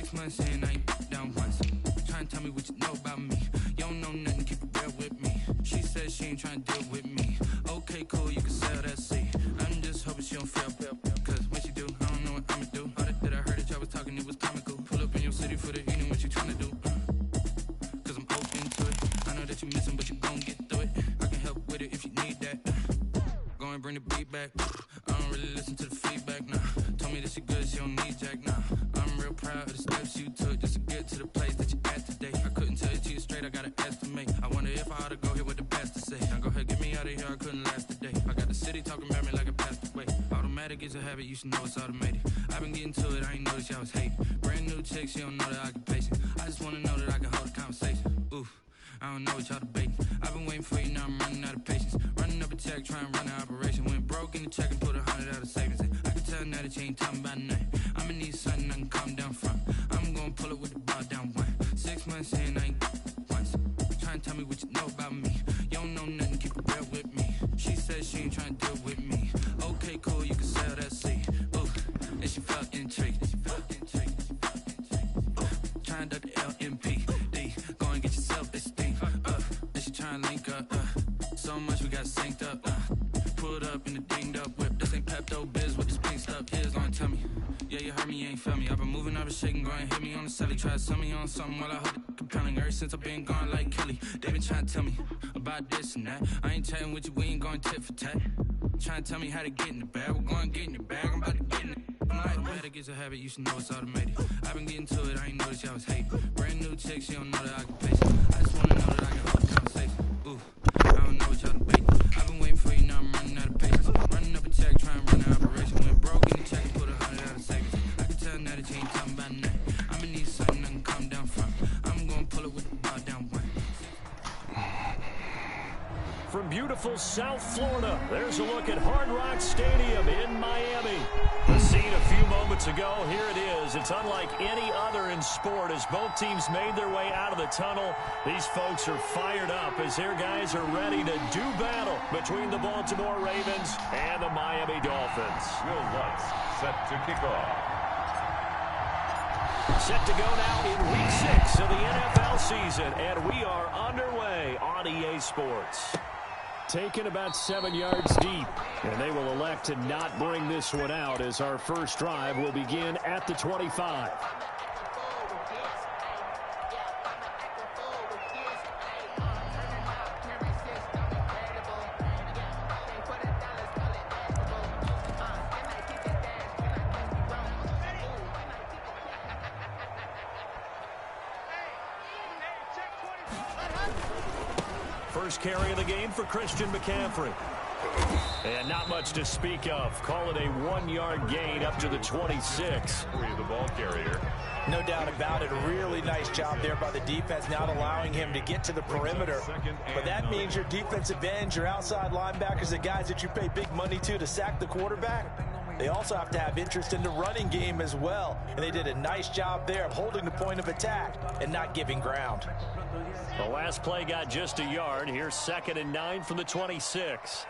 6 months in, I ain't down once. Trying to tell me what you know about me. You don't know nothing, keep it real with me. She said she ain't trying to deal with me. Okay, cool, you can sell that seat. I'm just hoping she don't fail. Cause when she do, I don't know what I'ma do. All that I heard that y'all was talking, it was comical. Pull up in your city for the evening, what you trying to do? Cause I'm open to it. I know that you missing, but you gon' get through it. I can help with it if you need that. Go and bring the beat back. I don't really listen to the feedback, nah. Told me that she good, she don't need jack, nah. I'm real proud of the steps you took just to get to the place that you at today. I couldn't tell you to you straight, I gotta estimate. I wonder if I ought to go here with the best to say. Now go ahead, get me out of here, I couldn't last a day. I got the city talking about me like I passed away. Automatic is a habit, you should know it's automated. I've been getting to it, I ain't noticed y'all was hating. Brand new chick, she don't know the occupation. I just wanna know that I can hold a conversation. Oof, I don't know what y'all debating. I've been waiting for you, now I'm running out of patience. Running up a check, trying to run an operation. Went broke in the check and put 100 out of savings in. I can tell now that you ain't talking about nothing. I'ma need something I can calm down from. I'm gonna pull it with the bar down one. 6 months in, I ain't once. Trying to tell me what you know about me. You don't know nothing, keep it real with me. She said she ain't trying to deal with me. Okay, cool, you can sell that seat. Ooh, and she felt intrigued. Trying to duck the LMPD. Go and get yourself esteem. And she trying to link up. So much we got synced up. Pulled up in the dinged up whip. This ain't Pepto Biz with this pink stuff. Here's gonna tell me. Yeah, you heard me, you ain't felt me. I've been moving, I've been shaking, go and hit me on the celly. Try to sell me on something while I hold it compelling. Ever since I've been gone like Kelly, they been trying to tell me about this and that. I ain't chatting with you, we ain't going tit for tat. Trying to tell me how to get in the bag. We're going to get in the bag, I'm about to get in it. Automatic is a habit, you should know it's automated. I've been getting to it, I ain't noticed y'all was hating. Brand new chick, she don't know the occupation. I just wanna know that I can hold a conversation. Ooh, I don't know what y'all debating. I've been waiting for you, now I'm running out of patience. Running up a check, trying to run an operation. Went broke in the check and put 100 out of savings. I can tell now that you ain't talking about nothing. I'ma need something I can calm down from. I'm gonna pull it with the bar down one. From beautiful South Florida, there's a look at Hard Rock Stadium in Miami. The scene a few moments ago, here it is. It's unlike any other in sport as both teams made their way out of the tunnel. These folks are fired up as their guys are ready to do battle between the Baltimore Ravens and the Miami Dolphins. Will Lutz set to kick off. Set to go now in Week 6 of the NFL season, and we are underway on EA Sports. Taken about 7 yards deep, and they will elect to not bring this one out as our first drive will begin at the 25. First carry of the game for Christian McCaffrey. And not much to speak of. Call it a 1-yard gain up to the 26. The ball carrier. No doubt about it. A really nice job there by the defense, not allowing him to get to the perimeter. But that means your defensive ends, your outside linebackers, the guys that you pay big money to sack the quarterback, they also have to have interest in the running game as well. And they did a nice job there of holding the point of attack and not giving ground. The last play got just a yard. Here's 2nd and 9 from the 26.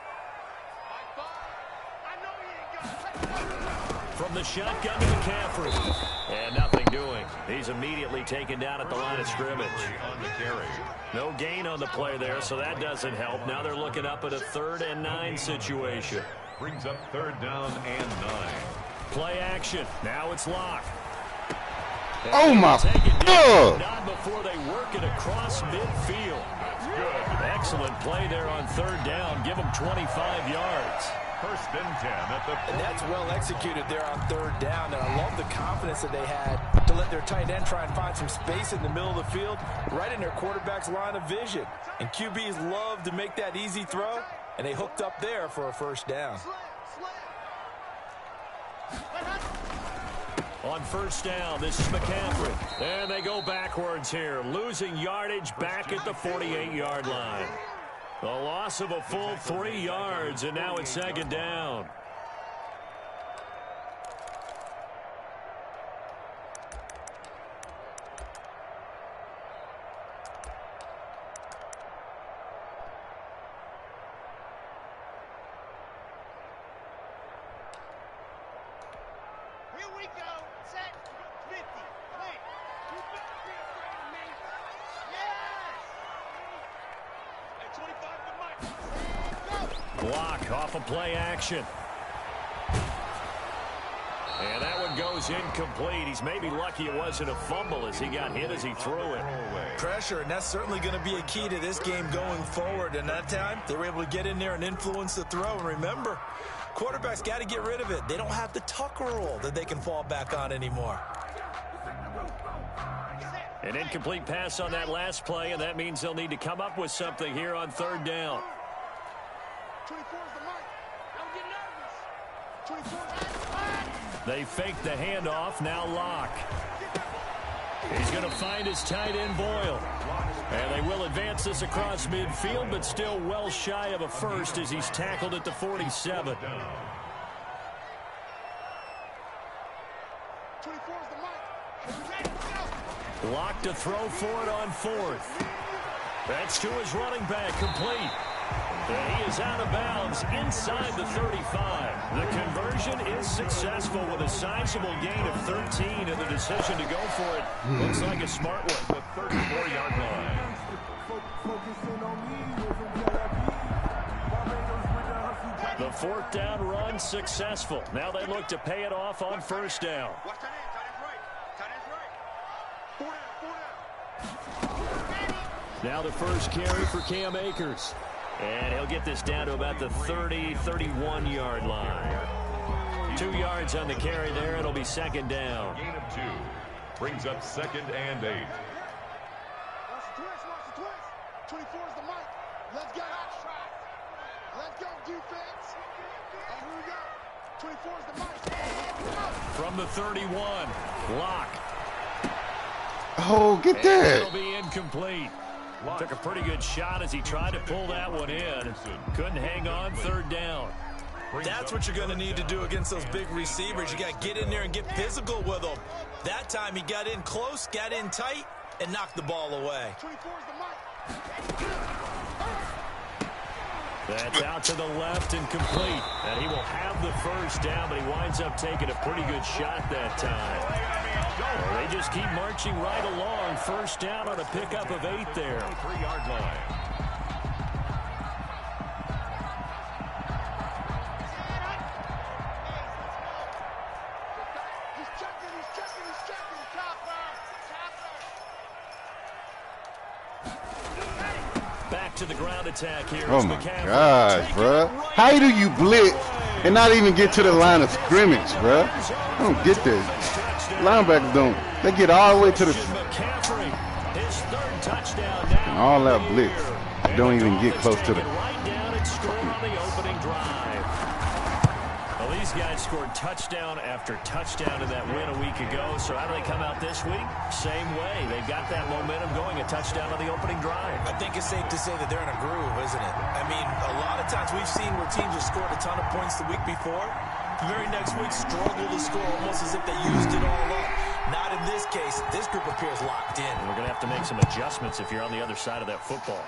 From the shotgun to McCaffrey. And nothing doing. He's immediately taken down at the line of scrimmage. No gain on the play there, so that doesn't help. Now they're looking up at a 3rd and 9 situation. Brings up 3rd down and 9. Play action. Now it's locked. Oh my God! Not before they work it across midfield. Good. Excellent play there on 3rd down. Give them 25 yards. 1st and 10 at the 40. And that's well executed there on 3rd down. And I love the confidence that they had to let their tight end try and find some space in the middle of the field, right in their quarterback's line of vision. And QBs love to make that easy throw, and they hooked up there for a 1st down. On 1st down, this is McCaffrey. And they go backwards here, losing yardage back at the 48-yard line. A loss of a full 3 yards, and now it's 2nd down. Here we go. Set. 50. Wait. Block off of play action. And that one goes incomplete. He's maybe lucky it wasn't a fumble as he got hit as he threw it. Pressure, and that's certainly going to be a key to this game going forward. And that time, they were able to get in there and influence the throw. And remember, quarterbacks got to get rid of it. They don't have the Tucker rule that they can fall back on anymore. An incomplete pass on that last play, and that means they'll need to come up with something here on third down. 24 is the mic. Don't get nervous. 24. They fake the handoff, now Locke. He's going to find his tight end, Boyle. And they will advance this across midfield, but still well shy of a first as he's tackled at the 47. 24 is the mic. Locke to throw for it on fourth. That's to his running back, complete. And he is out of bounds inside the 35. The conversion is successful with a sizable gain of 13, and the decision to go for it looks like a smart one. The 34-yard line. The fourth down run successful. Now they look to pay it off on first down. Watch that end. Tight end's right. Tight end's right. Now the first carry for Cam Akers. And he'll get this down to about the 30, 31-yard line. 2 yards on the carry there. It'll be second down. Gain of 2. Brings up second and 8. Watch the twist. 24 is the mic. Let's go. Let's go, defense. And here we go. 24 is the mic. From the 31, Locke. Oh, get And that. it'll be incomplete. Took a pretty good shot as he tried to pull that one in. Couldn't hang on, third down. That's what you're going to need to do against those big receivers. You got to get in there and get physical with them. That time he got in close, got in tight, and knocked the ball away. 24 is the mic. That's out to the left and complete. And he will have the first down, but he winds up taking a pretty good shot that time. Well, they just keep marching right along. First down on a pickup of 8 there. 3-yard line. He's checking. Back to the ground attack here. Oh my gosh, bro. How do you blitz and not even get to the line of scrimmage, bro? I don't get that. Linebackers don't. They get all the way to the. McCaffrey, his third touchdown now. And all that blitz. Don't even get close to the. Right down and score on the opening drive. Well, these guys scored touchdown after touchdown in that win a week ago. So how do they come out this week? Same way. They got that momentum going. A touchdown on the opening drive. I think it's safe to say that they're in a groove, isn't it? I mean, a lot of times we've seen where teams have scored a ton of points the week before. The very next week struggle to score almost as if they used it all up. Not in this case. This group appears locked in. And we're going to have to make some adjustments if you're on the other side of that football.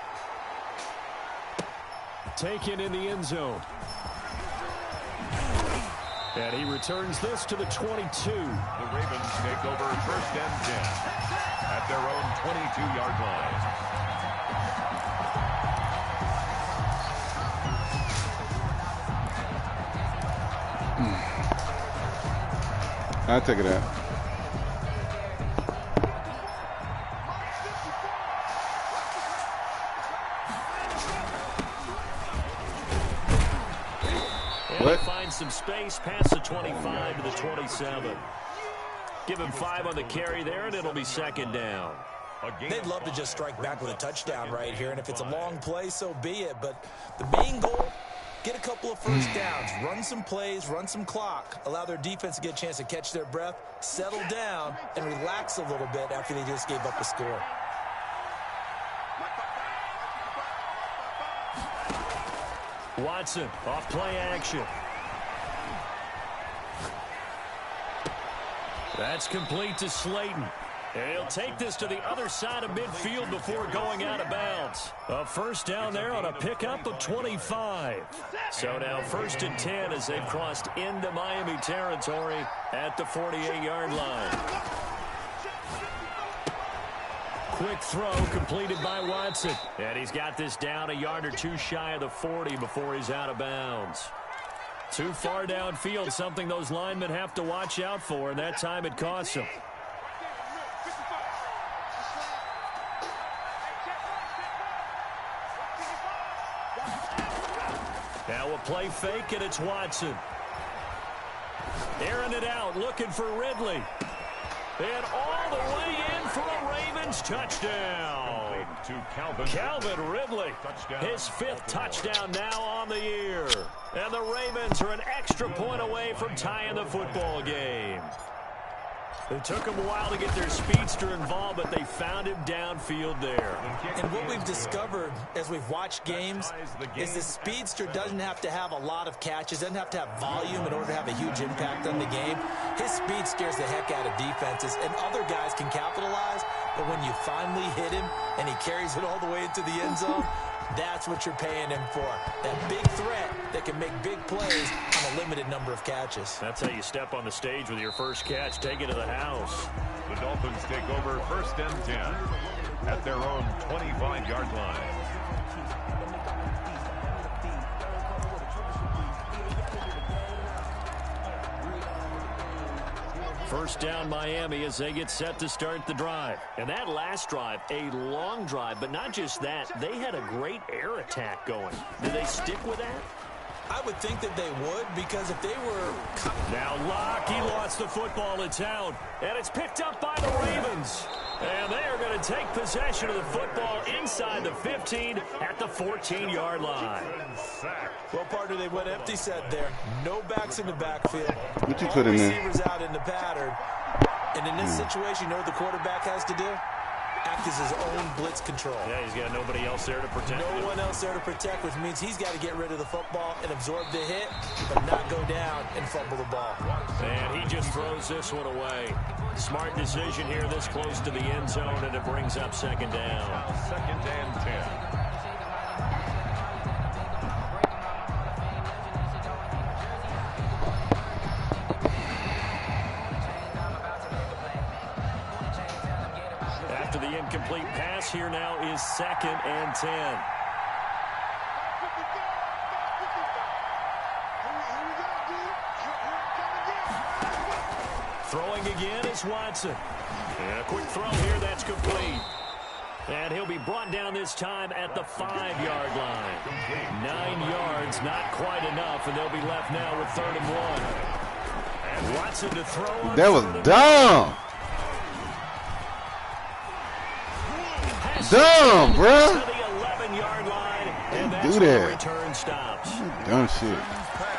Taken in the end zone. And he returns this to the 22. The Ravens take over first and 10 at their own 22-yard line. I'll take it out. What? Find some space past the 25 to the 27. Give him 5 on the carry there, and it'll be second down. They'd love to just strike back with a touchdown right here, and if it's a long play, so be it. But the main goal, get a couple of first downs, run some plays, run some clock, allow their defense to get a chance to catch their breath, settle down, and relax a little bit after they just gave up a score. Watson off play action. That's complete to Slayton. And he'll take this to the other side of midfield before going out of bounds. A first down there on a pickup of 25. So now first and 10 as they've crossed into Miami territory at the 48-yard line. quick throw completed by Watson. And he's got this down a yard or two shy of the 40 before he's out of bounds. Too far downfield, something those linemen have to watch out for, and that time it costs them. Now a play fake, and it's Watson. Airing it out, looking for Ridley. And all the way in for a Ravens touchdown. Calvin Ridley, his 5th touchdown now on the year. And the Ravens are an extra point away from tying the football game. It took them a while to get their speedster involved, but they found him downfield there. And what we've discovered as we've watched games is the speedster doesn't have to have a lot of catches, doesn't have to have volume in order to have a huge impact on the game. His speed scares the heck out of defenses, and other guys can capitalize, but when you finally hit him and he carries it all the way into the end zone, that's what you're paying him for. That big threat that can make big plays on a limited number of catches. That's how you step on the stage with your first catch. Take it to the house. The Dolphins take over 1st and 10 at their own 25-yard line. First down Miami as they get set to start the drive. And that last drive, a long drive, but not just that. They had a great air attack going. Did they stick with that? I would think that they would, because if they were... Now Locke, he lost the football. It's out. And it's picked up by the Ravens. And they are going to take possession of the football inside the 15 at the 14-yard line. Well, partner, they went empty set there. No backs in the backfield. What you put in there? Receivers out in the pattern. And in this situation, you know what the quarterback has to do? Act as his own blitz control. Yeah, he's got nobody else there to protect him. No one else there to protect, which means he's got to get rid of the football and absorb the hit, but not go down and fumble the ball. And he just throws this one away. Smart decision here this close to the end zone, and it brings up 2nd down. 2nd and 10. After the incomplete pass, here now is 2nd and 10. Throwing again is Watson. And a quick throw here, that's complete. And he'll be brought down this time at the 5-yard line. 9 yards, not quite enough, and they'll be left now with 3rd and 1. And Watson to throw on. That was dumb. Dumb, bro. To the 11-yard line, and that's do where that. the return stops. Dumb shit.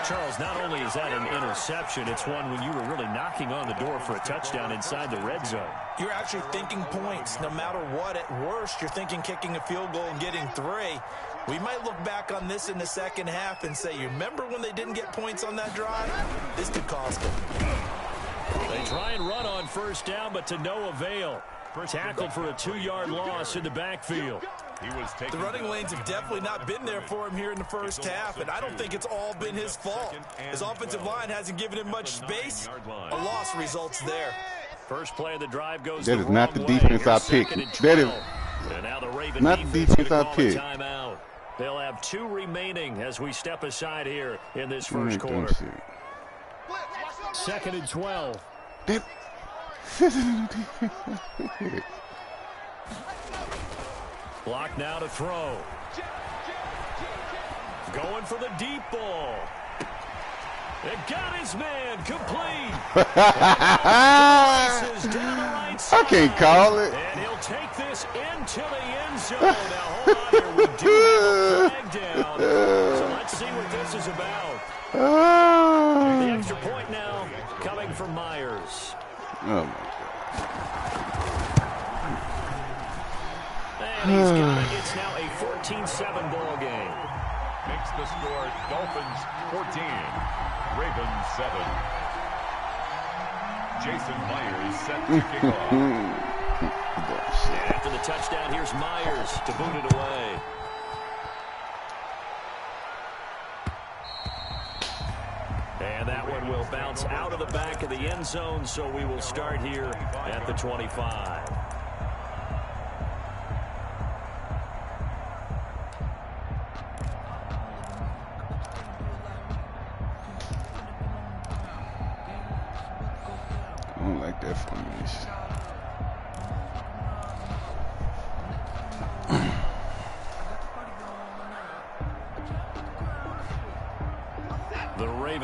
Charles, not only is that an interception, it's one when you were really knocking on the door for a touchdown inside the red zone. You're actually thinking points no matter what. At worst, you're thinking kicking a field goal and getting 3. We might look back on this in the second half and say, you remember when they didn't get points on that drive? This could cost them. They try and run on 1st down, but to no avail. Tackled for a 2-yard loss in the backfield. The running lanes have definitely not been there for him here in the first half, and I don't think it's all been his fault. His offensive line hasn't given him much space. A loss results there. First play of the drive goes That the is not the wrong defense way. I Here's picked. 2nd and That is 12. And now the Raven not the defense I picked. Timeout. They'll have 2 remaining as we step aside here in this first quarter. 2nd and 12. Block now to throw. Going for the deep ball. It got his man complete. I can't call it. And he'll take this into the end zone. Now hold on here. We do have a flag down. So let's see what this is about. The extra point now coming from Myers. Oh, my God. And he's got it. It's now a 14-7 ball game. Makes the score Dolphins 14, Ravens 7. Jason Myers set to kick off. And after the touchdown, here's Myers to boot it away. And that one will bounce out of the back of the end zone, so we will start here at the 25.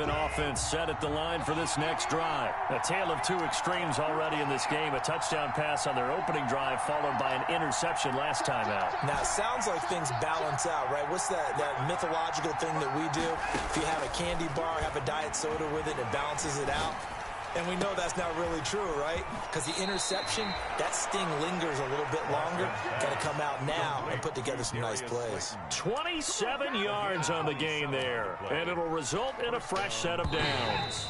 Raven offense set at the line for this next drive. A tale of two extremes already in this game. A touchdown pass on their opening drive followed by an interception last time out. Now, it sounds like things balance out, right? What's that mythological thing that we do? If you have a candy bar, have a diet soda with it, it balances it out. And we know that's not really true, right? Because the interception, that sting lingers a little bit longer. Got to come out now and put together some nice plays. 27 yards on the gain there. And it'll result in a fresh set of downs.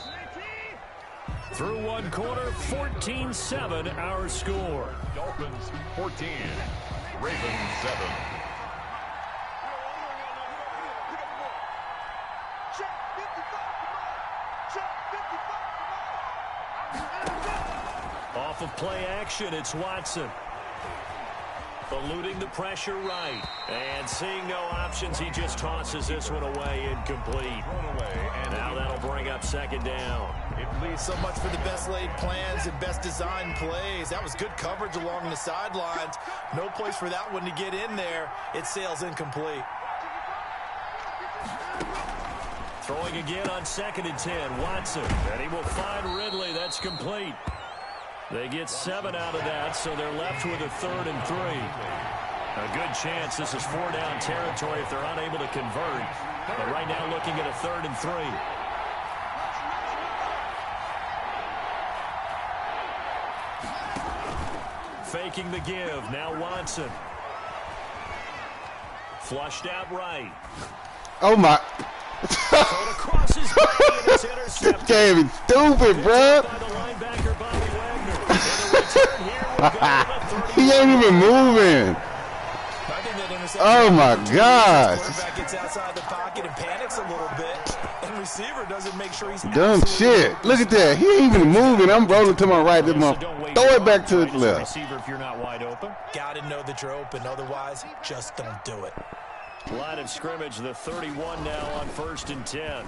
Through one quarter, 14-7 our score. Dolphins 14, Ravens 7. Off of play action, it's Watson. Eluding the pressure right. And seeing no options, he just tosses this one away, incomplete. Now that'll bring up second down. It leaves so much for the best laid plans and best designed plays. That was good coverage along the sidelines. No place for that one to get in there. It sails incomplete. Throwing again on 2nd and 10, Watson. And he will find Ridley. That's complete. They get 7 out of that, so they're left with a 3rd and 3. A good chance this is 4-down territory if they're unable to convert. But right now looking at a 3rd and 3. Faking the give. Now Watson. Flushed out right. Oh, my. Across his body and it's intercepted. This game is stupid, bro. By the linebacker, Bobby Wagner. And the return here will go to the 31. He ain't even moving. Oh, my gosh. Quarterback gets outside the pocket and panics a little bit. And receiver doesn't make sure he's Dumb shit. Look at that. He ain't even moving. I'm rolling to my right. This month. Throw it back to the left. Receiver if you're not wide open. Got to know that you're open. Otherwise, just don't do it. Line of scrimmage, the 31 now on 1st and 10.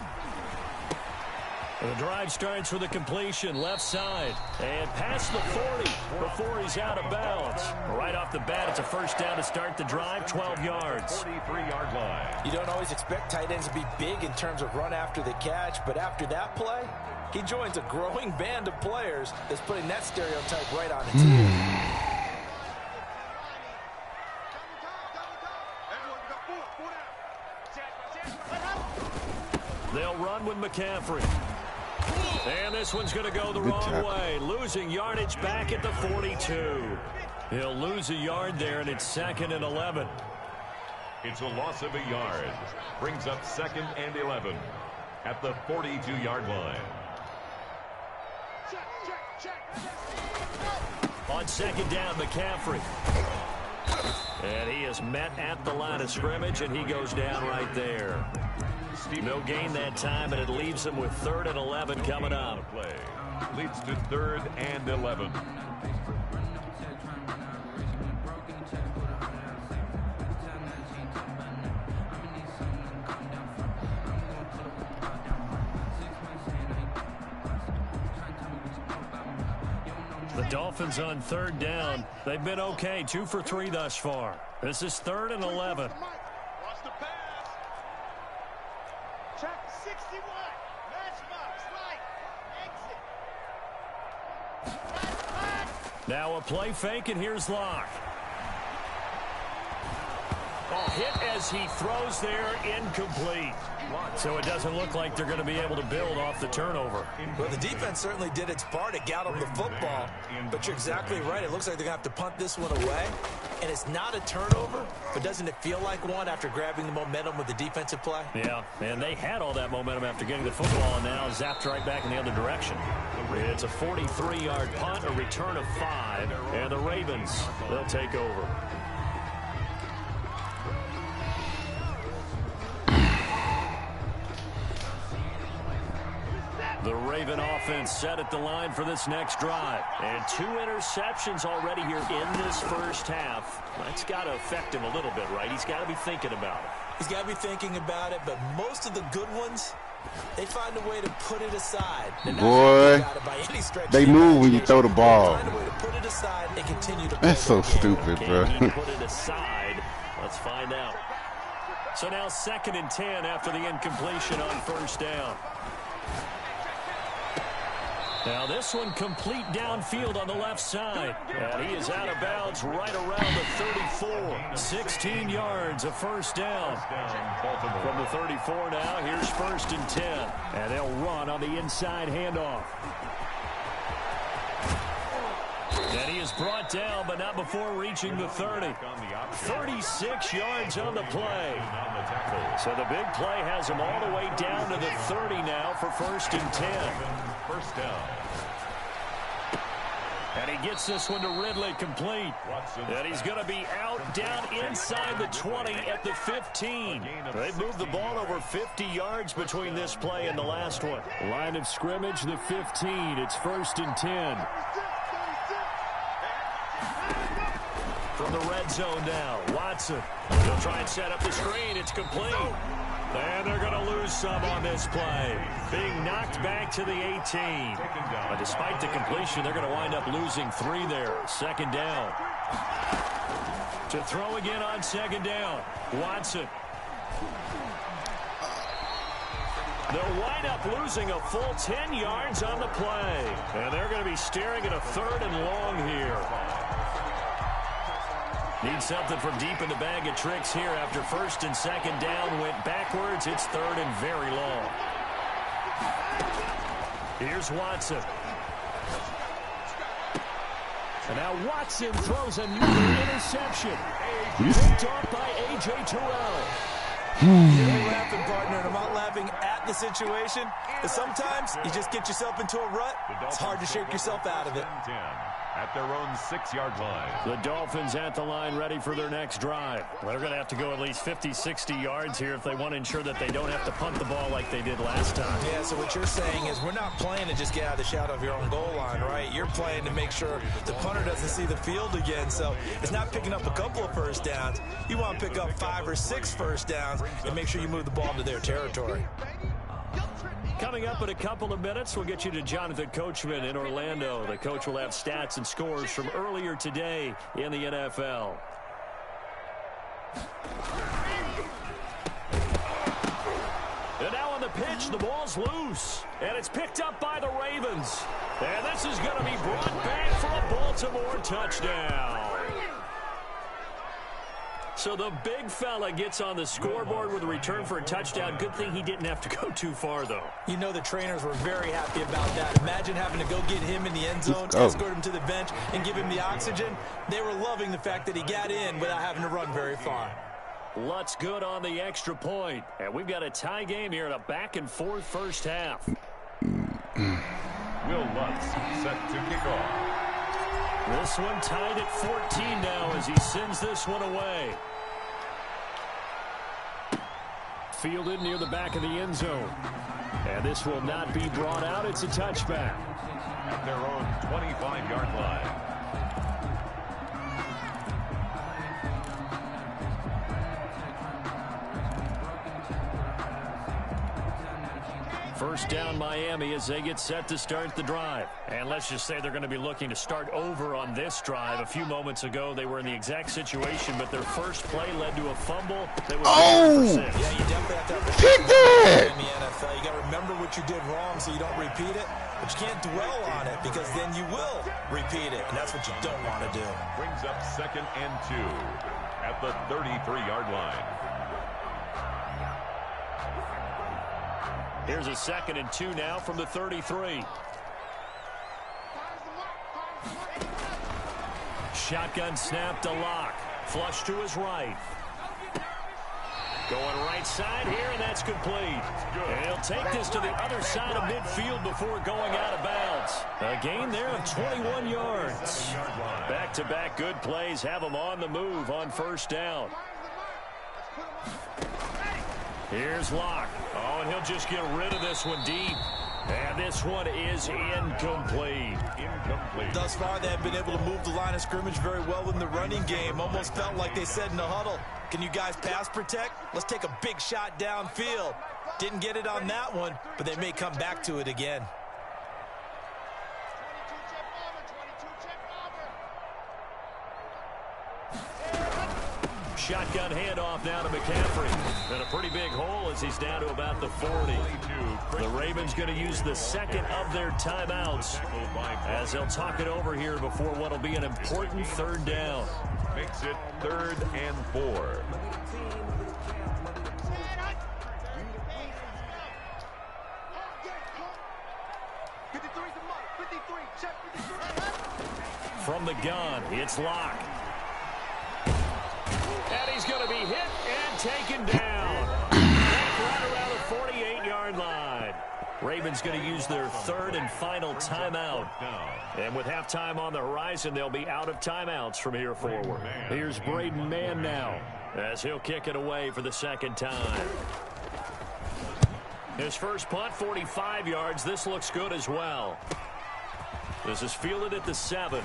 The drive starts with a completion left side and past the 40 before he's out of bounds. Right off the bat, it's a first down to start the drive, 12 yards. 43-yard line. You don't always expect tight ends to be big in terms of run after the catch, but after that play, he joins a growing band of players that's putting that stereotype right on its head. They'll run with McCaffrey. And this one's going to go the wrong way. Losing yardage back at the 42. He'll lose a yard there, and it's 2nd and 11. It's a loss of a yard. Brings up 2nd and 11 at the 42-yard line. On 2nd down, McCaffrey. And he is met at the line of scrimmage, and he goes down right there. No gain that time, and it leaves him with 3rd and 11 coming up. Play leads to 3rd and 11. The Dolphins on 3rd down. They've been okay, 2 for 3 thus far. This is 3rd and 11. Check 61. Matchbox, right. Exit. Now a play fake, and here's Locke. Oh, hit as he throws there, incomplete. So it doesn't look like they're going to be able to build off the turnover. Well, the defense certainly did its part to get them the football. But you're exactly right. It looks like they're going to have to punt this one away. And it's not a turnover, but doesn't it feel like one after grabbing the momentum with the defensive play? Yeah, and they had all that momentum after getting the football, and now zapped right back in the other direction. It's a 43-yard punt, a return of 5, and the Ravens, they'll take over. The Raven offense set at the line for this next drive. And 2 interceptions already here in this first half. That's got to affect him a little bit, right? He's got to be thinking about it. He's got to be thinking about it, but most of the good ones, they find a way to put it aside. Boy, they move when you throw the ball. Find a way to put it aside and continue to play. That's so stupid, bro. Can he put it aside? Let's find out. So now 2nd and 10 after the incompletion on 1st down. Now this one complete downfield on the left side. And he is out of bounds right around the 34. 16 yards, a first down. From the 34 now, here's 1st and 10. And they'll run on the inside handoff. And he is brought down, but not before reaching the 30. 36 yards on the play. So the big play has him all the way down to the 30 now for 1st and 10. First down. And he gets this one to Ridley complete. And he's going to be out down inside the 20 at the 15. They've moved the ball over 50 yards between this play and the last one. Line of scrimmage, the 15. It's 1st and 10. From the red zone now, Watson. He'll try and set up the screen. It's complete. And they're going to lose some on this play. Being knocked back to the 18. But despite the completion, they're going to wind up losing 3 there. 2nd down. To throw again on 2nd down. Watson. They'll wind up losing a full 10 yards on the play. And they're going to be staring at a 3rd and long here. Need something from deep in the bag of tricks here after 1st and 2nd down went backwards. It's 3rd and very long. Here's Watson. And now Watson throws another interception. Picked off by A.J. Terrell. You're laughing, partner, and I'm not laughing at the situation. But sometimes you just get yourself into a rut. It's hard to shake yourself out of it. At their own 6-yard line. The Dolphins at the line ready for their next drive. Well, they're going to have to go at least 50, 60 yards here if they want to ensure that they don't have to punt the ball like they did last time. Yeah, so what you're saying is we're not playing to just get out of the shadow of your own goal line, right? You're playing to make sure the punter doesn't see the field again. So it's not picking up a couple of first downs. You want to pick up 5 or 6 first downs and make sure you move the ball into their territory. Coming up in a couple of minutes, we'll get you to Jonathan Coachman in Orlando. The coach will have stats and scores from earlier today in the NFL. And now on the pitch, the ball's loose. And it's picked up by the Ravens. And this is going to be brought back for a Baltimore touchdown. So the big fella gets on the scoreboard with a return for a touchdown. Good thing he didn't have to go too far, though. You know the trainers were very happy about that. Imagine having to go get him in the end zone, escort him to the bench, and give him the oxygen. They were loving the fact that he got in without having to run very far. Lutz good on the extra point. And we've got a tie game here in a back-and-forth first half. Will Lutz set to kick off. This one tied at 14 now as he sends this one away. Fielded near the back of the end zone. And this will not be brought out. It's a touchback. At their own 25-yard line. First down Miami as they get set to start the drive. And let's just say they're going to be looking to start over on this drive. A few moments ago, they were in the exact situation, but their first play led to a fumble that was Yeah, you definitely have to have pick that in the NFL. You got to remember what you did wrong so you don't repeat it, but you can't dwell on it because then you will repeat it, and that's what you don't want to do. Brings up 2nd and 2 at the 33-yard line. Here's a 2nd and 2 now from the 33. Shotgun snap to Lock. Flush to his right. Going right side here, and that's complete. And he'll take this to the other side of midfield before going out of bounds. A gain there of 21 yards. Back-to-back good plays have him on the move on first down. Here's Locke. Oh, and he'll just get rid of this one deep. And this one is incomplete. Thus far, they have been able to move the line of scrimmage very well in the running game. Almost felt like they said in the huddle, can you guys pass protect? Let's take a big shot downfield. Didn't get it on that one, but they may come back to it again. shotgun handoff now to McCaffrey. And a pretty big hole as he's down to about the 40. The Ravens going to use the second of their timeouts as they'll talk it over here before what will be an important third down. Makes it 3rd and 4. From the gun, it's Locke. And he's going to be hit and taken down. Right around the 48-yard line. Ravens going to use their third and final timeout. And with halftime on the horizon, they'll be out of timeouts from here forward. Here's Braden Mann now as he'll kick it away for the second time. His first punt, 45 yards. This looks good as well. This is fielded at the 7.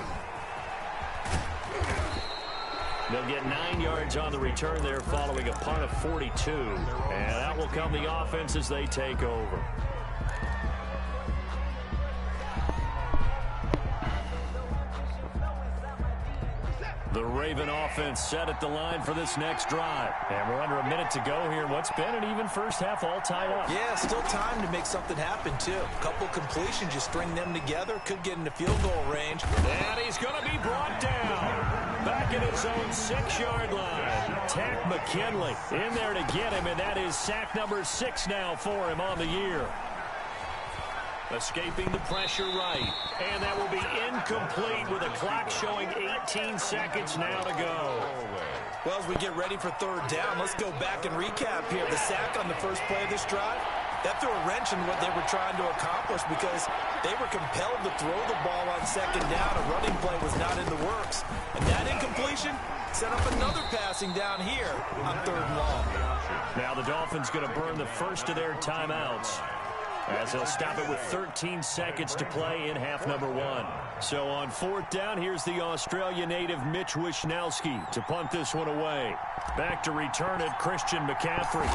They'll get 9 yards on the return there following a punt of 42. And that will come the offense as they take over. The Raven offense set at the line for this next drive. And we're under a minute to go here. What's been an even first half all tied up. Yeah, still time to make something happen, too. A couple completions, you string them together, could get into field goal range. And he's going to be brought down back at his own 6-yard line. Tack McKinley in there to get him, and that is sack number 6 now for him on the year. Escaping the pressure right. And that will be incomplete with a clock showing 18 seconds now to go. Well, as we get ready for third down, let's go back and recap here. The sack on the first play of this drive, that threw a wrench in what they were trying to accomplish because they were compelled to throw the ball on second down. A running play was not in the works. And that incompletion set up another passing down here on third and long. Now the Dolphins going to burn the first of their timeouts, as they'll stop it with 13 seconds to play in half number 1. So on fourth down, here's the Australia native Mitch Wishnowsky to punt this one away. Back to return it, Christian McCaffrey.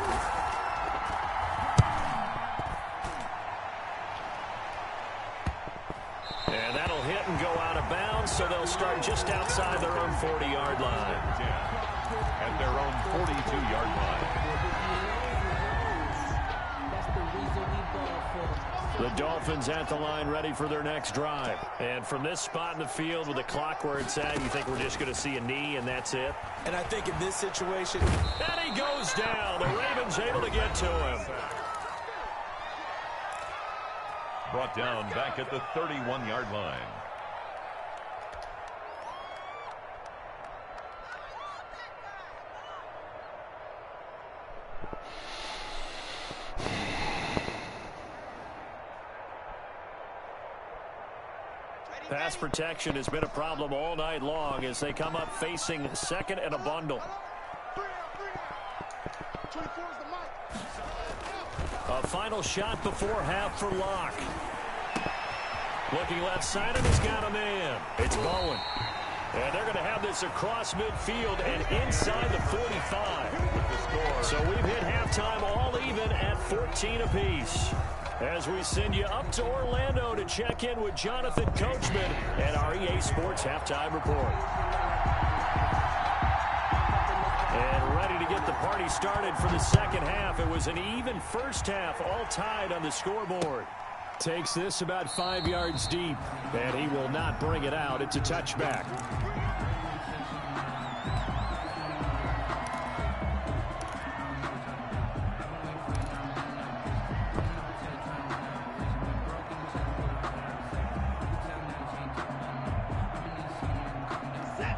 And that'll hit and go out of bounds, so they'll start just outside their own 40-yard line. At their own 42-yard line. The Dolphins at the line ready for their next drive. And from this spot in the field with the clock where it's at, you think we're just going to see a knee and that's it? And I think in this situation... And he goes down. The Ravens able to get to him. Brought down back at the 31-yard line. Pass protection has been a problem all night long as they come up facing second and a bundle. A final shot before half for Locke. Looking left side, and he's got a man. It's Bowen. And they're going to have this across midfield and inside the 45. So we've hit halftime all even at 14 apiece. As we send you up to Orlando to check in with Jonathan Coachman and our EA Sports Halftime Report. And ready to get the party started for the second half. It was an even first half, all tied on the scoreboard. Takes this about 5 yards deep, and he will not bring it out. It's a touchback.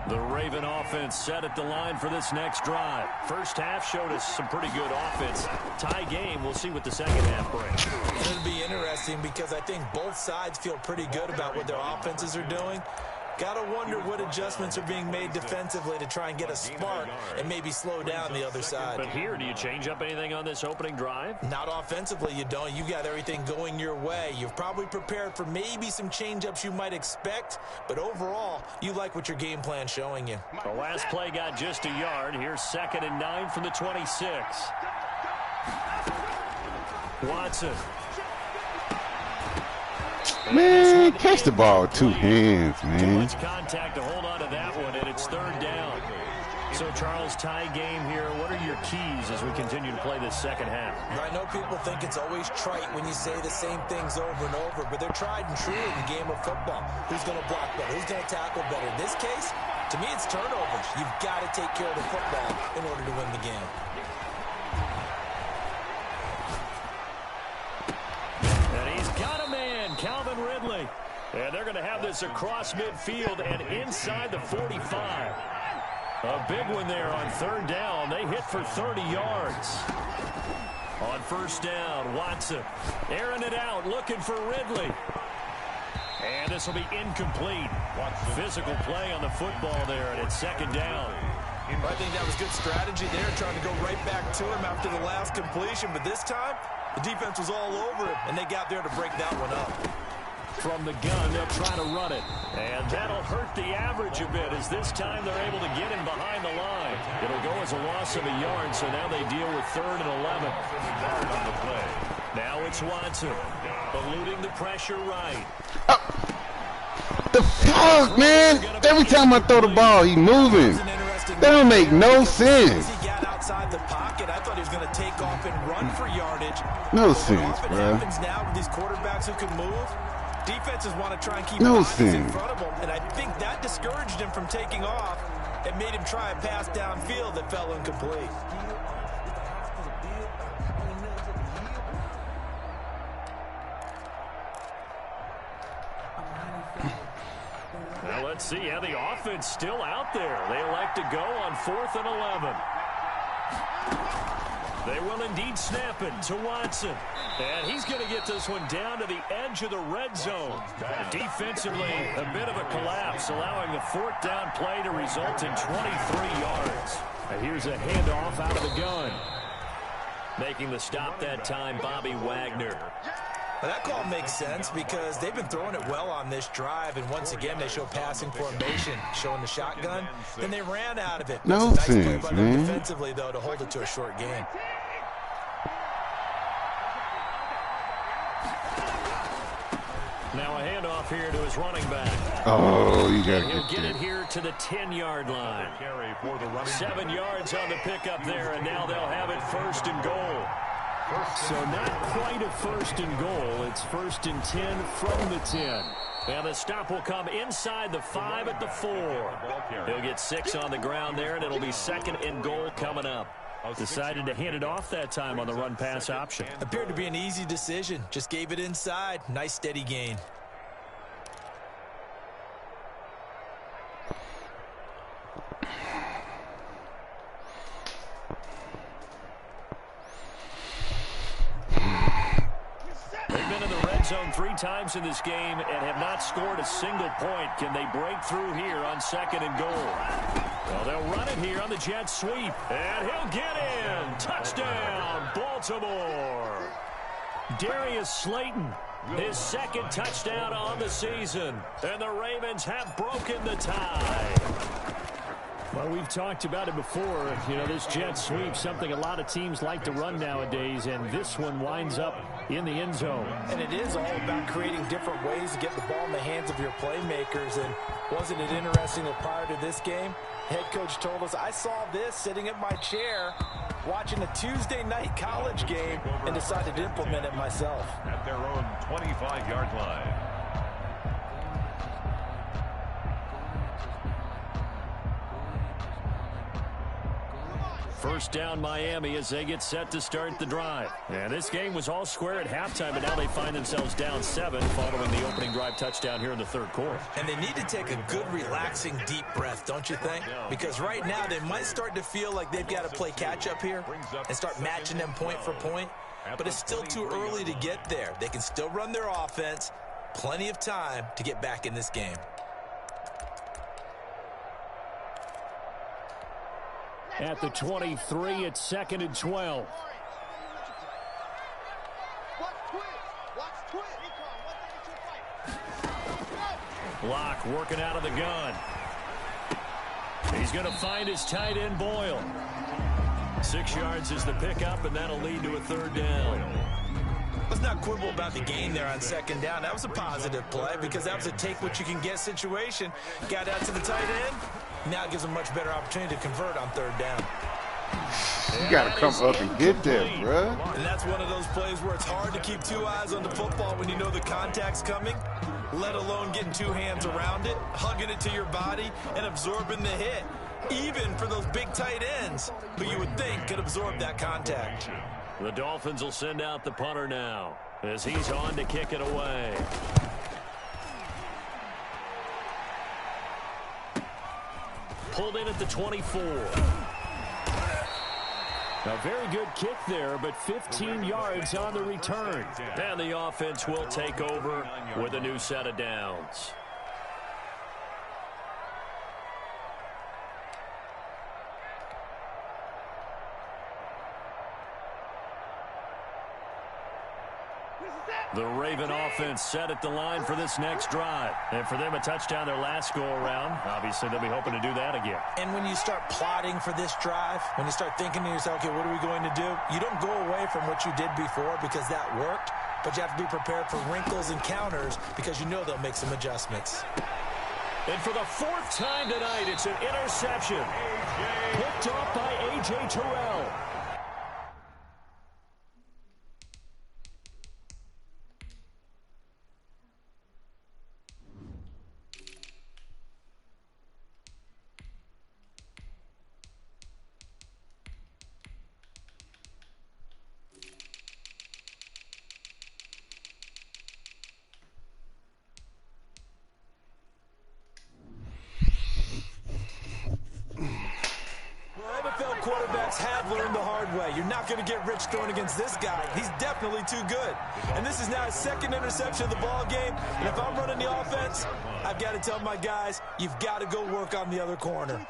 The Raven offense set at the line for this next drive. First half showed us some pretty good offense. Tie game. We'll see what the second half brings. It'll be interesting because I think both sides feel pretty good about what their offenses are doing. Gotta wonder what adjustments are being made defensively to try and get a spark and maybe slow down the other side. But here, do you change up anything on this opening drive? Not offensively, you don't. You got everything going your way. You've probably prepared for maybe some change-ups you might expect, but overall, you like what your game plan's showing you. The last play got just a yard. Here's 2nd and 9 from the 26. Watson. Man, catch the ball with 2 hands, Too man. much contact to hold on to that one, and it's third down. So, Charles, tie game here. What are your keys as we continue to play this second half? I know people think it's always trite when you say the same things over and over, but they're tried and true in the game of football. Who's going to block better? Who's going to tackle better? In this case, to me, it's turnovers. You've got to take care of the football in order to win the game. And he's got a man, Calvin Ridley. And they're going to have this across midfield and inside the 45. A big one there on third down. They hit for 30 yards. On first down, Watson airing it out, looking for Ridley. And this will be incomplete. Physical play on the football there, and it's second down. I think that was good strategy there, trying to go right back to him after the last completion. But this time, the defense was all over him, and they got there to break that one up. From the gun, they'll try to run it. And that'll hurt the average a bit, as this time they're able to get him behind the line. It'll go as a loss of a yard, so now they deal with 3rd and 11. On the play. Now it's Watson, eluding the pressure right. The fuck, man? Every time I throw the ball, he moving. That don't make no sense. He got outside the pocket. I thought he was going to take off and run for yardage. No But sense, what often bro. happens now with these quarterbacks who can move, defenses want to try and keep No bodies in sense. front of them, and I think that discouraged him from taking off and made him try a pass downfield that fell incomplete. Now let's see how the offense still out there. They elect to go on 4th and 11. They will indeed snap it to Watson. And he's going to get this one down to the edge of the red zone. Defensively, a bit of a collapse, allowing the 4th down play to result in 23 yards. And here's a handoff out of the gun. Making the stop that time, Bobby Wagner. Well, that call makes sense because they've been throwing it well on this drive, and once again they show passing formation, showing the shotgun. Then they ran out of it. No That's a nice sense, play by them man. defensively, though, to hold it to a short gain. Now a handoff here to his running back. Oh, you gotta He'll get get it that. here to the 10-yard line. Carry for the running 7 yards on the pickup there, and now they'll have it 1st and goal. So not quite a 1st and goal. It's 1st and 10 from the 10. And the stop will come inside the 5 at the 4. He'll get 6 on the ground there, and it'll be 2nd and goal coming up. Decided to hand it off that time on the run-pass option. Appeared to be an easy decision. Just gave it inside. Nice steady gain. They've been in the red zone 3 times in this game and have not scored a single point. Can they break through here on 2nd and goal? Well, they'll run it here on the jet sweep. And he'll get in. Touchdown, Baltimore. Darius Slayton, his 2nd touchdown on the season. And the Ravens have broken the tie. Well, we've talked about it before. You know, this jet sweep, something a lot of teams like to run nowadays, and this one winds up in the end zone. And it is all about creating different ways to get the ball in the hands of your playmakers. And wasn't it interesting that prior to this game, head coach told us, I saw this sitting in my chair watching a Tuesday night college game and decided to implement it myself. at their own 25-yard line. First down Miami as they get set to start the drive. And this game was all square at halftime, but now they find themselves down 7 following the opening drive touchdown here in the 3rd quarter. And they need to take a good, relaxing, deep breath, don't you think? Because right now they might start to feel like they've got to play catch-up here and start matching them point for point. But it's still too early to get there. They can still run their offense. Plenty of time to get back in this game. At the 23, it's 2nd and 12. Block working out of the gun. He's going to find his tight end, Boyle. 6 yards is the pickup, and that'll lead to a 3rd down. Let's not quibble about the gain there on 2nd down. That was a positive play because that was a take-what-you-can-get situation. Got out to the tight end. Now it gives them a much better opportunity to convert on third down. You got to come up and get there, bruh. And that's one of those plays where it's hard to keep two eyes on the football when you know the contact's coming, let alone getting two hands around it, hugging it to your body, and absorbing the hit, even for those big tight ends who you would think could absorb that contact. The Dolphins will send out the punter now as he's on to kick it away. Pulled in at the 24. A very good kick there, but 15 yards on the return. And the offense will take over with a new set of downs. The Raven offense set at the line for this next drive. And for them, a touchdown their last go-around. Obviously, they'll be hoping to do that again. And when you start plotting for this drive, when you start thinking to yourself, okay, what are we going to do? You don't go away from what you did before because that worked, but you have to be prepared for wrinkles and counters because you know they'll make some adjustments. And for the fourth time tonight, it's an interception. Picked off by A.J. Terrell. Quarterbacks have learned the hard way. You're not going to get rich throwing against this guy. He's definitely too good. And this is now his second interception of the ball game. And if I'm running the offense, I've got to tell my guys, you've got to go work on the other corner.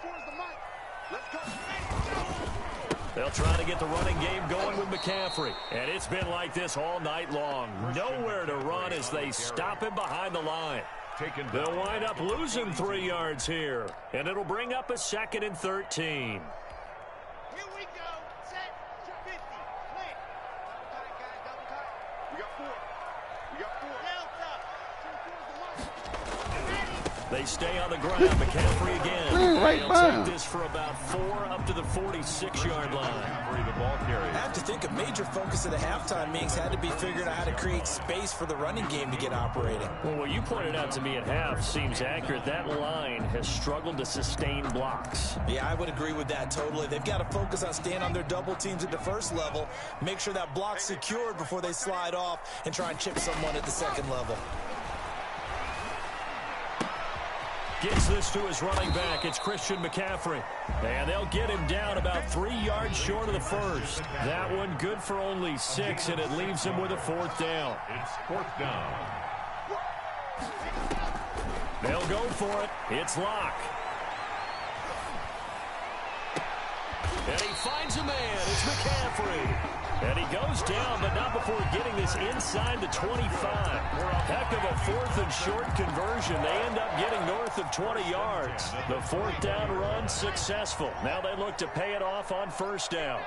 They'll try to get the running game going with McCaffrey. And it's been like this all night long. Nowhere to run as they stop him behind the line. They'll wind up losing 3 yards here. And it'll bring up a 2nd and 13. They stay on the ground. McCaffrey again. They'll take this for about 4 up to the 46-yard line. I have to think a major focus of the halftime meetings had to be figuring out how to create space for the running game to get operating. Well, what you pointed out to me at half seems accurate. That line has struggled to sustain blocks. Yeah, I would agree with that totally. They've got to focus on staying on their double teams at the first level, make sure that block's secured before they slide off and try and chip someone at the second level. Gets this to his running back. It's Christian McCaffrey. And they'll get him down about 3 yards short of the first. That one good for only 6, and it leaves him with a 4th down. It's 4th down. They'll go for it. It's Locke. And he finds a man. It's McCaffrey. And he goes down, but not before getting this inside the 25. Heck of a 4th and short conversion. They end up getting north of 20 yards. The 4th down run successful. Now they look to pay it off on 1st down.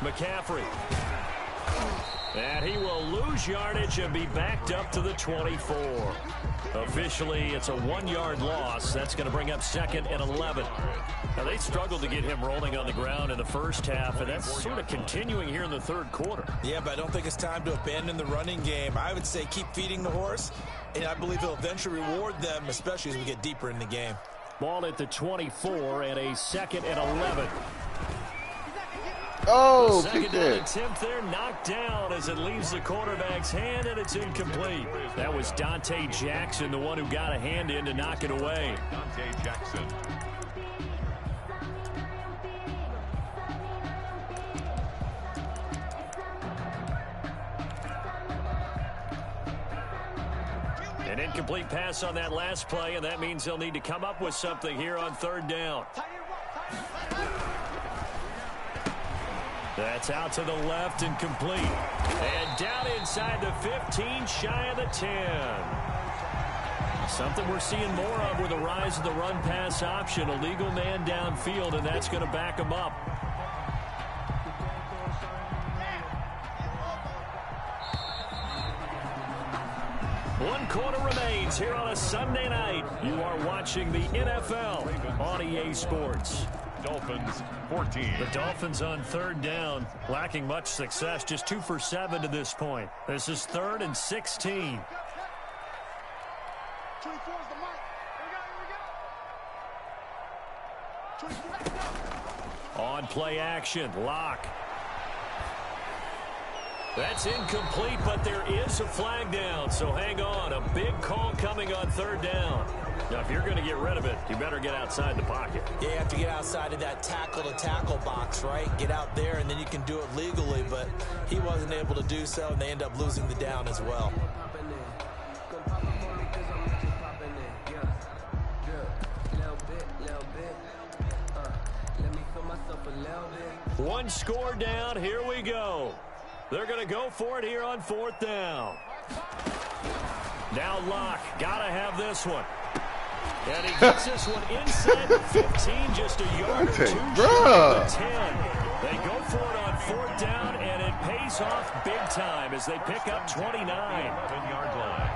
McCaffrey. And he will lose yardage and be backed up to the 24. Officially, it's a 1-yard loss. That's going to bring up 2nd and 11. Now, they struggled to get him rolling on the ground in the first half, and that's sort of continuing here in the 3rd quarter. Yeah, but I don't think it's time to abandon the running game. I would say keep feeding the horse, and I believe he'll eventually reward them, especially as we get deeper in the game. Ball at the 24 and a 2nd and 11. Oh, the second down attempt there knocked down as it leaves the quarterback's hand, and it's incomplete. That was Dante Jackson, the one who got a hand in to knock it away. Dante Jackson. An incomplete pass on that last play, and that means they'll need to come up with something here on 3rd down. That's out to the left and complete. And down inside the 15, shy of the 10. Something we're seeing more of with the rise of the run-pass option. A legal man downfield, and that's going to back him up. One quarter remains here on a Sunday night. You are watching the NFL on EA Sports. Dolphins 14. The Dolphins on third down, lacking much success, just 2 for 7 to this point. This is 3rd and 16. 24 is the mic. Here we go. 24. On play action, Locke. That's incomplete, but there is a flag down, so hang on. A big call coming on third down. Now, if you're going to get rid of it, you better get outside the pocket. Yeah, you have to get outside of that tackle-to-tackle box, right? Get out there, and then you can do it legally, but he wasn't able to do so, and they end up losing the down as well. One score down, here we go. They're going to go for it here on 4th down. Now Locke, got to have this one. And he gets this one inside the 15, just a yard or 2 short of the 10. They go for it on 4th down, and it pays off big time as they pick up 29. 11-yard line.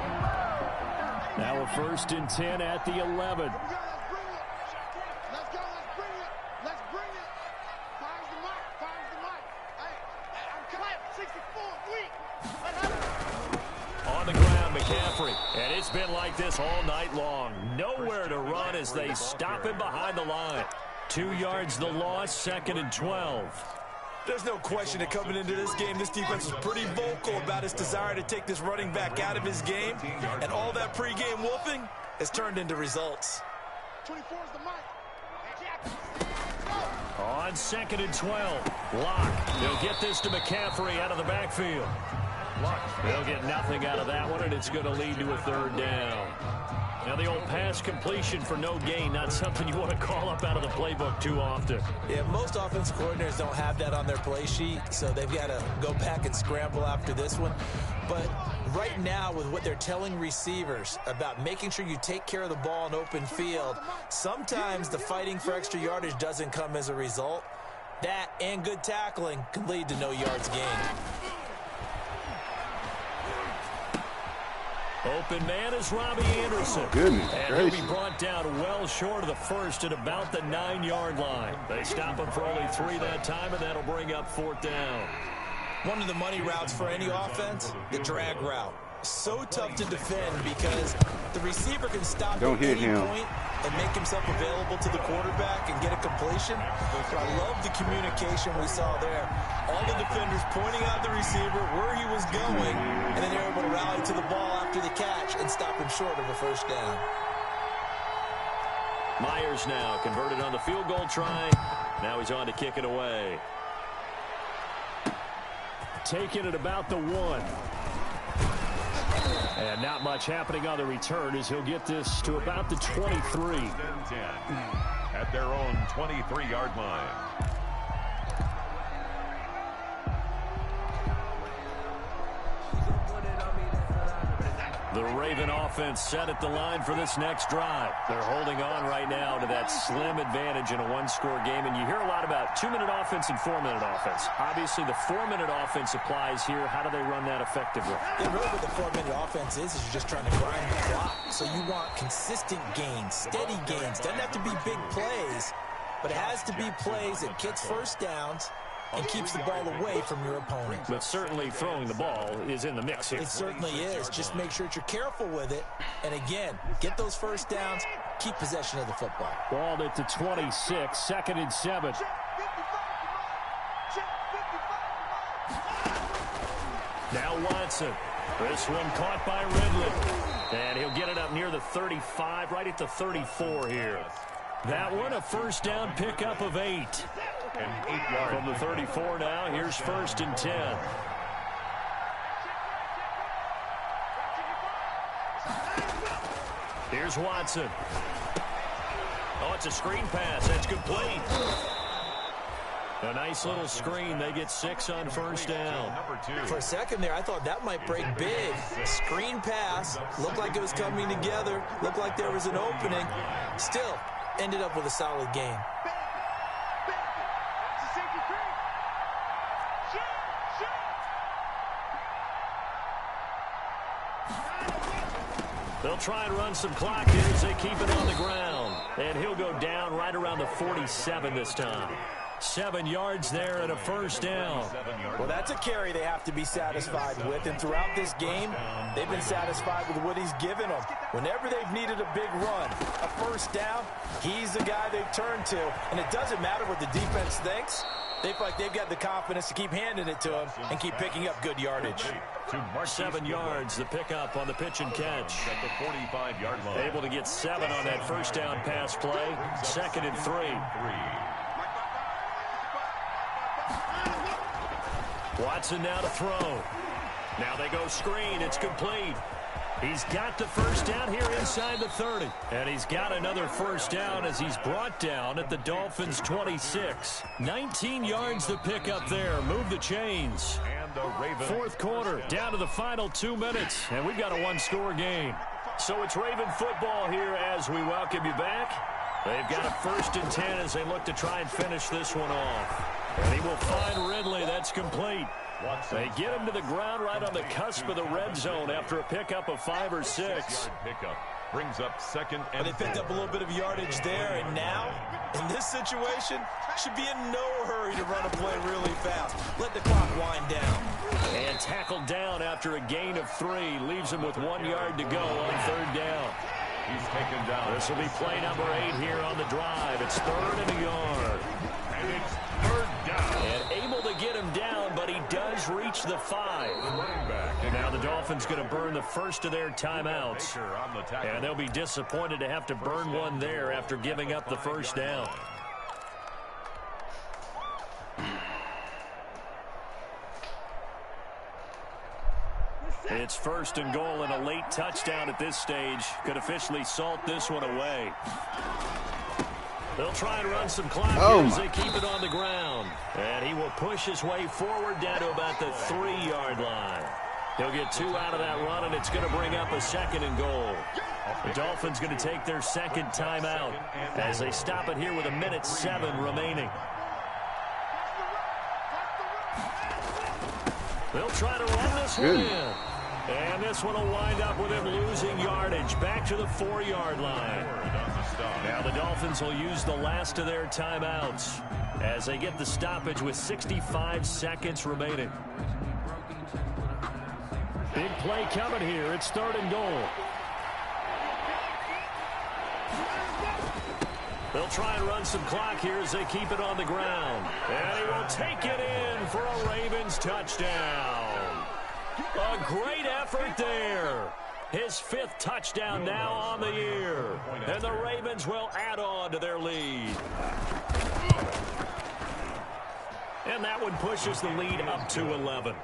Now a 1st and 10 at the 11. Let's go, let's bring it. Let's bring it. Fires the mic, fires the mic. Hey, I'm Clive, 64, weak. On the ground, McCaffrey. And it's been like this all night long. Nowhere to run as they stop him behind the line. 2 yards the loss, 2nd and 12. There's no question that coming into this game, this defense was pretty vocal about its desire to take this running back out of his game. And all that pregame wolfing has turned into results. 24 is the mic. On 2nd and 12, Locke. They'll get this to McCaffrey out of the backfield. They'll get nothing out of that one, and it's going to lead to a 3rd down. Now, the old pass completion for no gain, not something you want to call up out of the playbook too often. Yeah, most offensive coordinators don't have that on their play sheet, so they've got to go back and scramble after this one. But right now, with what they're telling receivers about making sure you take care of the ball in open field, sometimes the fighting for extra yardage doesn't come as a result. That and good tackling can lead to no yards gained. Open man is Robbie Anderson. Goodness and gracious. he'll be brought down well short of the 1st at about the 9-yard line. They stop him for only 3 that time, and that'll bring up 4th down. One of the money routes for any offense, the drag route. So tough to defend because the receiver can stop Don't at hit any him. point and make himself available to the quarterback and get a completion. But I love the communication we saw there. All the defenders pointing out the receiver, where he was going, and then they're able to rally to the ball after the catch and stop him short of a 1st down. Myers now converted on the field goal try. Now he's on to kick it away. Taking it about the 1. And not much happening on the return as he'll get this to about the 23. 10 at their own 23-yard line. The Raven offense set at the line for this next drive. They're holding on right now to that slim advantage in a 1-score game. And you hear a lot about 2-minute offense and 4-minute offense. Obviously, the 4-minute offense applies here. How do they run that effectively? Yeah, really what the 4-minute offense is you're just trying to grind the clock. So you want consistent gains, steady gains. Doesn't have to be big plays, but it has to be plays that gets 1st downs and keeps the ball away from your opponent. But certainly throwing the ball is in the mix here. It certainly is. Just make sure that you're careful with it. And again, get those 1st downs, keep possession of the football. Ball at the 26, 2nd and 7. Now Watson. This one caught by Ridley. And he'll get it up near the 35, right at the 34 here. That one a 1st down pickup of 8. And 8 yards. From the 34 now, here's 1st and 10. Here's Watson. Oh, it's a screen pass. That's complete. A nice little screen. They get 6 on 1st down. Number 2. For a second there, I thought that might break big. Screen pass. Looked like it was coming together. Looked like there was an opening. Still, ended up with a solid game. They'll try and run some clock here as they keep it on the ground. And he'll go down right around the 47 this time. 7 yards there and a first down. Well, that's a carry they have to be satisfied with. And throughout this game, they've been satisfied with what he's given them. Whenever they've needed a big run, a first down, he's the guy they've turned to. And it doesn't matter what the defense thinks. They feel like they've got the confidence to keep handing it to him and keep picking up good yardage. 7 yards, the pickup on the pitch and catch. At the 45-yard line. Able to get 7 on that first down pass play. 2nd and 3. Watson now to throw. Now they go screen. It's complete. He's got the first down here inside the 30. And he's got another first down as he's brought down at the Dolphins' 26. 19 yards to pick up there. Move the chains. Fourth quarter, down to the final 2 minutes. And we've got a one-score game. So it's Raven football here as we welcome you back. They've got a 1st and 10 as they look to try and finish this one off. And he will find Ridley. That's complete. They get him to the ground right on the cusp of the red zone after a pickup of 5 or 6. Pickup brings up 2nd and They picked up a little bit of yardage there, and now, in this situation, should be in no hurry to run a play really fast. Let the clock wind down. And tackled down after a gain of 3. Leaves him with 1 yard to go on 3rd down. He's taken down. This will be play number 8 here on the drive. It's 3rd and a yard. And it's 3rd down. And able to get him down, but he does reach the 5. And now the Dolphins going to burn the first of their timeouts. And they'll be disappointed to have to burn one there after giving up the first down. It's 1st and goal, and a late touchdown at this stage could officially salt this one away. They'll try and run some clock as they keep it on the ground. And he will push his way forward down to about the 3-yard line. He'll get 2 out of that run, and it's going to bring up a 2nd and goal. The Dolphins going to take their 2nd timeout as they stop it here with 1:07 remaining. They'll try to run this one in. And this one will wind up with him losing yardage back to the 4-yard line. Now the Dolphins will use the last of their timeouts as they get the stoppage with 65 seconds remaining. Big play coming here. It's 3rd and goal. They'll try and run some clock here as they keep it on the ground. And he will take it in for a Ravens touchdown. A great effort there. His 5th touchdown now on the year. And the Ravens will add on to their lead. And that one pushes the lead up to 11.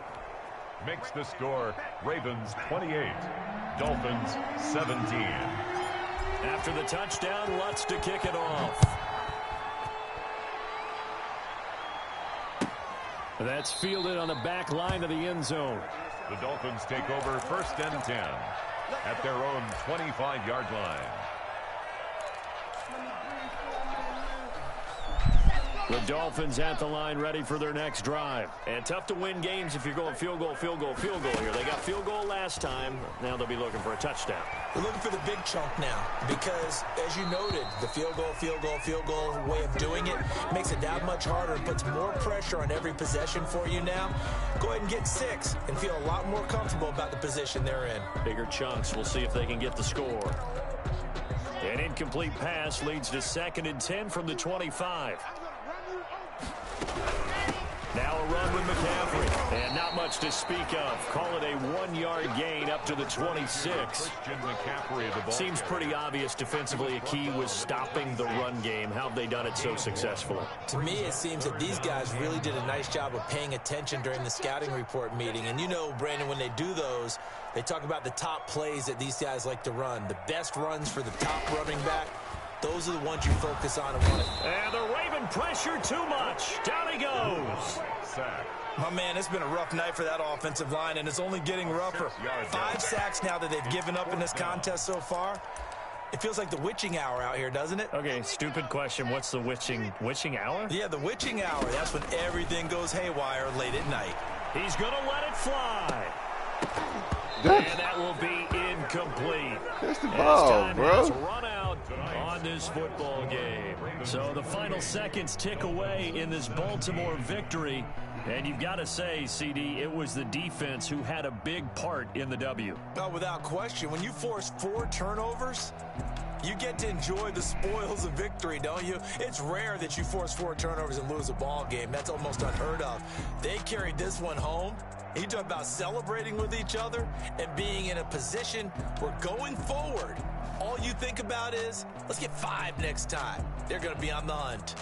Makes the score Ravens 28, Dolphins 17. After the touchdown, Lutz to kick it off. That's fielded on the back line of the end zone. The Dolphins take over 1st and 10 at their own 25-yard line. The Dolphins at the line ready for their next drive. And tough to win games if you're going field goal, field goal, field goal here. They got field goal last time. Now they'll be looking for a touchdown. We're looking for the big chunk now because, as you noted, the field goal way of doing it makes it that much harder and puts more pressure on every possession for you now. Go ahead and get 6 and feel a lot more comfortable about the position they're in. Bigger chunks. We'll see if they can get the score. An incomplete pass leads to 2nd and 10 from the 25. Now a run with McCaffrey. And not much to speak of. Call it a 1-yard gain up to the 26. Seems pretty obvious defensively. A key was stopping the run game. How have they done it so successfully? To me, it seems that these guys really did a nice job of paying attention during the scouting report meeting. And you know, Brandon, when they do those, they talk about the top plays that these guys like to run. The best runs for the top running back. Those are the ones you focus on. And the Raven pressure too much. Down he goes. Sack. My man, it's been a rough night for that offensive line, and it's only getting rougher. 5 sacks now that they've given up in this contest so far. It feels like the witching hour out here, doesn't it? Okay, stupid question. What's the witching hour? Yeah, the witching hour. That's when everything goes haywire late at night. He's going to let it fly. And that will be incomplete. That's the ball, bro. Run out on this football game. So the final seconds tick away in this Baltimore victory. And you've got to say, CD, it was the defense who had a big part in the W. Oh, without question. When you force 4 turnovers, you get to enjoy the spoils of victory, don't you? It's rare that you force 4 turnovers and lose a ball game. That's almost unheard of. They carried this one home. You talk about celebrating with each other and being in a position where going forward, all you think about is, let's get 5 next time. They're going to be on the hunt.